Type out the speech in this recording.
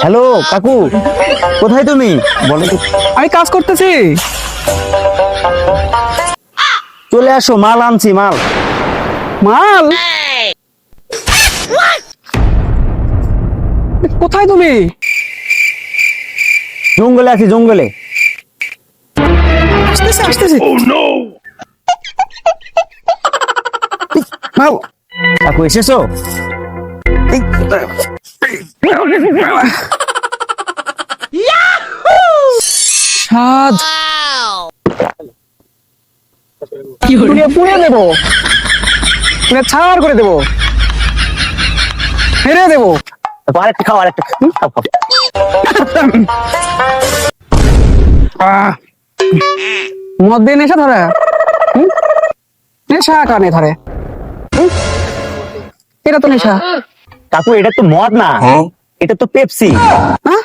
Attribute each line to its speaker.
Speaker 1: Hello কাকু, কোথায় তুমি? বলো তো।
Speaker 2: আমি কাজ করতেছি।
Speaker 1: চলে আসো, মাল আনছি, মাল।
Speaker 2: মাল? কোথায় তুমি?
Speaker 1: জঙ্গলে আছি, জঙ্গলে।
Speaker 2: আসতেছি আসতেছি। মাল।
Speaker 1: কাকু এসেছো?
Speaker 2: সাদ পুড়িয়ে পুড়িয়ে দেবো, ছাড় করে দেবো, মেরে দেবো।
Speaker 1: আরেকটা খাও, আরেকটা খাও। খাও, খাও।
Speaker 2: মদ দিয়ে নেশা ধরে, নেশা কানে ধরে। এটা তো নেশা।
Speaker 1: কাকু এটা তো মদ না, এটা তো পেপসি।
Speaker 2: হ্যাঁ,